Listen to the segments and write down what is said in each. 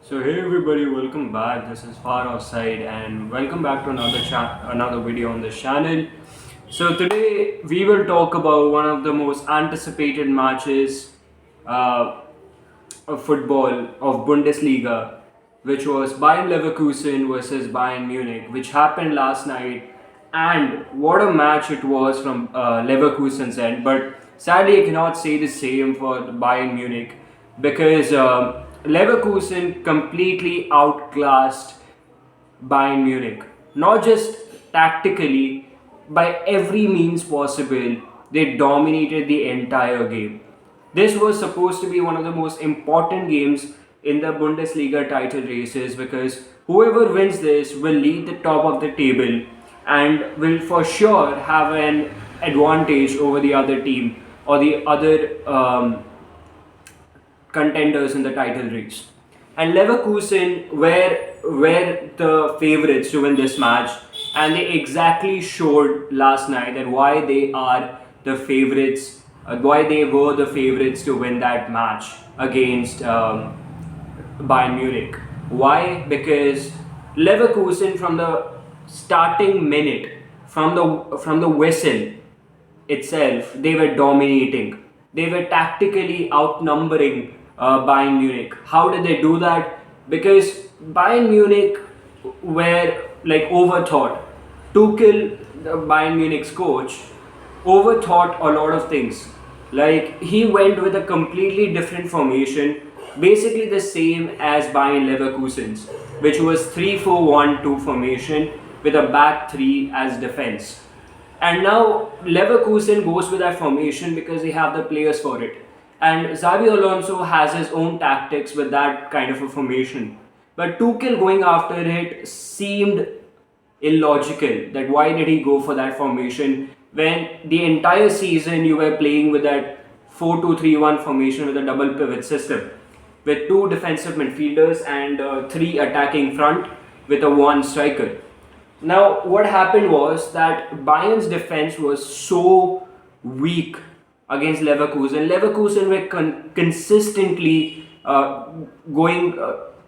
So hey everybody, welcome back. This is FAROFFSIDE and welcome back to another video on this channel. So today we will talk about one of the most anticipated matches uh, of football of Bundesliga, which was Bayern Leverkusen versus Bayern Munich, which happened last night. And what a match it was from Leverkusen's end. But sadly, I cannot say the same for Bayern Munich because Leverkusen completely outclassed Bayern Munich. Not just tactically, by every means possible, they dominated the entire game. This was supposed to be one of the most important games in the Bundesliga title races because whoever wins this will lead the top of the table and will for sure have an advantage over the other team or the other contenders in the title race. And Leverkusen were the favorites to win this match, and they exactly showed last night that why they are the favorites, why they were the favorites to win that match against Bayern Munich. Why? Because Leverkusen from the starting minute, from the whistle itself, they were dominating. They were tactically outnumbering Bayern Munich. How did they do that? Because Bayern Munich were like overthought. Tuchel, the Bayern Munich's coach, overthought a lot of things. Like he went with a completely different formation, basically the same as Bayern Leverkusen's, which was 3-4-1-2 formation with a back three as defense. And now Leverkusen goes with that formation because they have the players for it. And Xabi Alonso has his own tactics with that kind of a formation. But Tuchel going after it seemed illogical. That why did he go for that formation when the entire season you were playing with that 4-2-3-1 formation with a double pivot system with two defensive midfielders and three attacking front with a one striker. Now, what happened was that Bayern's defense was so weak against Leverkusen. Leverkusen were consistently going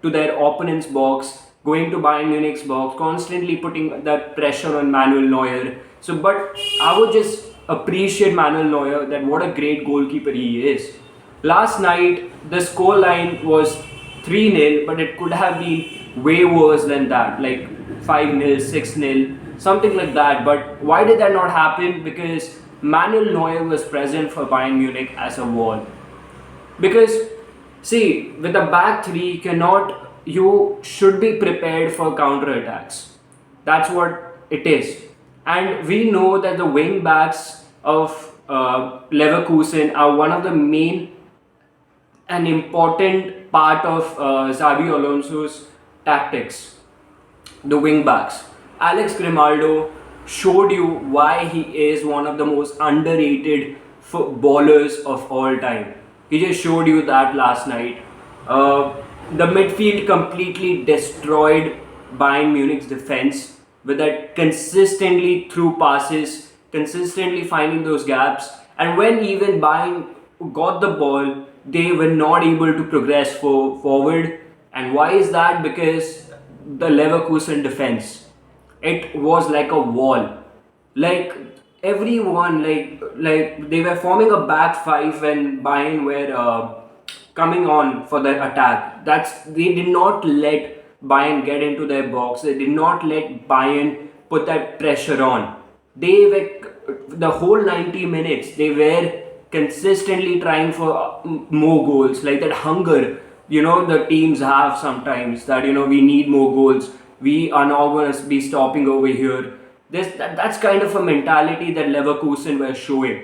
to their opponent's box, going to Bayern Munich's box, constantly putting that pressure on Manuel Neuer. So, but I would just appreciate Manuel Neuer that what a great goalkeeper he is. Last night, the scoreline was 3-0, but it could have been way worse than that, like 5-0, 6-0, something like that. But why did that not happen? Because Manuel Neuer was present for Bayern Munich as a wall. Because, see, with the back three, you should be prepared for counter attacks. That's what it is. And we know that the wing backs of Leverkusen are one of the main and important part of Xabi Alonso's tactics, the wing backs. Alex Grimaldo showed you why he is one of the most underrated footballers of all time. He just showed you that last night. The midfield completely destroyed Bayern Munich's defense with that consistently through passes, consistently finding those gaps. And when even Bayern got the ball, they were not able to progress forward. And why is that? Because the Leverkusen defense, it was like a wall. Like everyone, like they were forming a back five when Bayern were coming on for the attack. They did not let Bayern get into their box. They did not let Bayern put that pressure on. They were the whole 90 minutes. They were consistently trying for more goals, like that hunger. The teams have sometimes that we need more goals. We are not going to be stopping over here. That's kind of a mentality that Leverkusen were showing.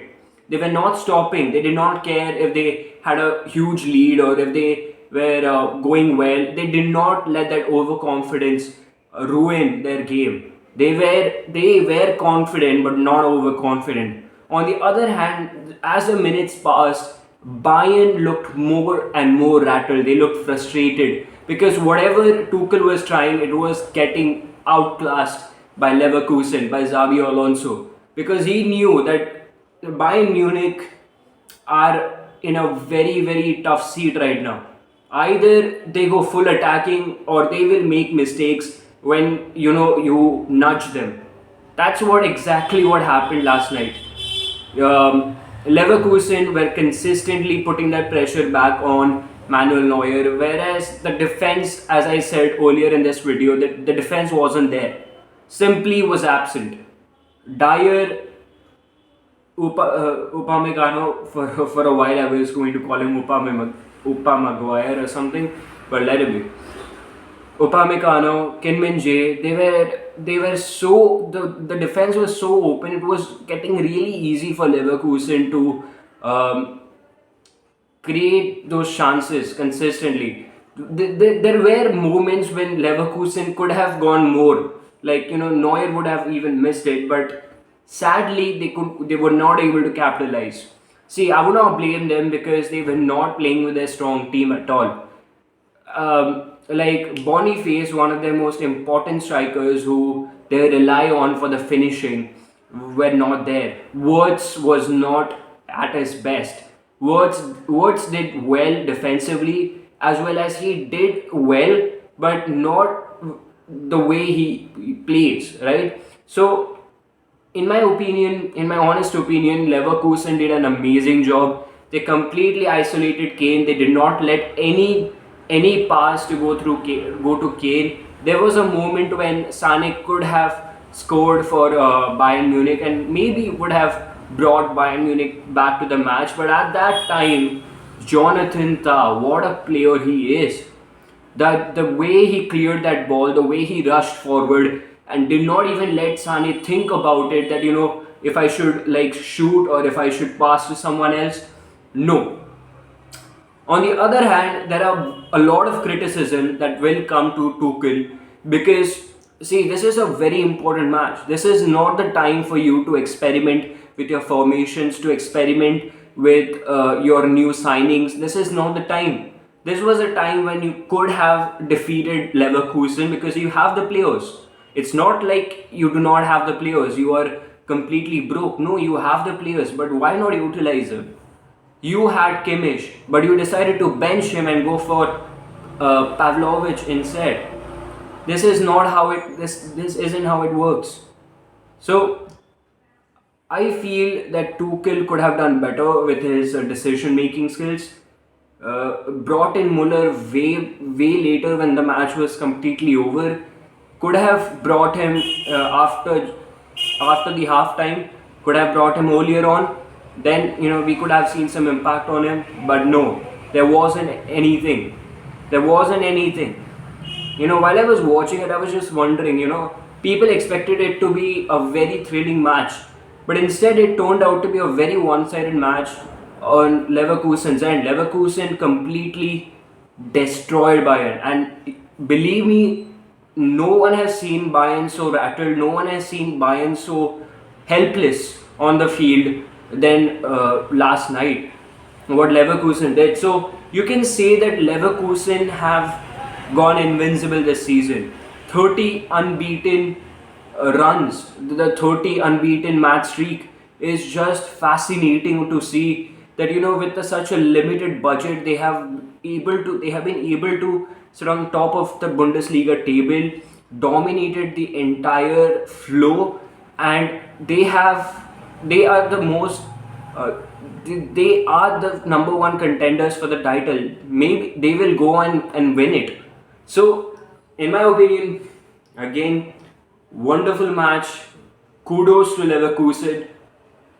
They were not stopping. They did not care if they had a huge lead or if they were going well. They did not let that overconfidence ruin their game. They were confident but not overconfident. On the other hand, as the minutes passed, Bayern looked more and more rattled. They looked frustrated because whatever Tuchel was trying, it was getting outclassed by Leverkusen, by Xabi Alonso. Because he knew that Bayern Munich are in a very, very tough seat right now. Either they go full attacking or they will make mistakes when you nudge them. That's what happened last night. Leverkusen were consistently putting that pressure back on Manuel Neuer, whereas the defense, as I said earlier in this video, the defense wasn't there. Simply was absent. Dyer, Upamecano, for a while I was going to call him Upa Maguire or something, but let it be. Upamecano, Kinmin-Jae, they were so the defense was so open. It was getting really easy for Leverkusen to create those chances consistently. There were moments when Leverkusen could have gone more. Like Neuer would have even missed it, but sadly they were not able to capitalize. See, I would not blame them because they were not playing with a strong team at all. Like Boniface, one of their most important strikers who they rely on for the finishing, were not there. Wirtz was not at his best. Wirtz did well defensively as well as he did well, but not the way he plays, right? So in my honest opinion, Leverkusen did an amazing job. They completely isolated Kane. They did not let any pass to go to Kane. There was a moment when Sane could have scored for Bayern Munich and maybe would have brought Bayern Munich back to the match. But at that time, Jonathan Tah, what a player he is! That the way he cleared that ball, the way he rushed forward and did not even let Sane think about it, that if I should like shoot or if I should pass to someone else. No. On the other hand, there are a lot of criticism that will come to Tuchel because, see, this is a very important match. This is not the time for you to experiment with your formations, to experiment with your new signings. This is not the time. This was a time when you could have defeated Leverkusen because you have the players. It's not like you do not have the players, you are completely broke. No, you have the players, but why not utilize them? You had Kimmich, but you decided to bench him and go for Pavlovich instead. This is not how it. This isn't how it works. So I feel that Tuchel could have done better with his decision-making skills. Brought in Muller way later when the match was completely over. Could have brought him after the halftime. Could have brought him earlier on. Then we could have seen some impact on him. But no, there wasn't anything. There wasn't anything. While I was watching it, I was just wondering. People expected it to be a very thrilling match, but instead it turned out to be a very one-sided match on Leverkusen's end. Leverkusen completely destroyed Bayern, and believe me, no one has seen Bayern so rattled, no one has seen Bayern so helpless on the field than last night, what Leverkusen did. So you can say that Leverkusen have gone invincible this season. 30 unbeaten runs, the 30 unbeaten match streak is just fascinating to see that with such a limited budget they have been able to sit on top of the Bundesliga table, dominated the entire flow, and they are the most they are the number one contenders for the title. Maybe they will go and win it. So in my opinion, again, wonderful match. Kudos to Leverkusen.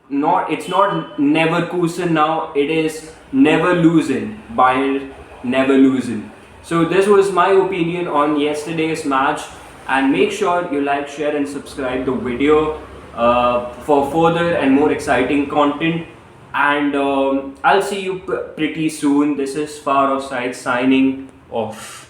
It's not Neverkusen now, it is never losing. Bayern never losing. So this was my opinion on yesterday's match, and make sure you like, share and subscribe the video for further and more exciting content, and I'll see you pretty soon. This is FAROFFSIDE signing off.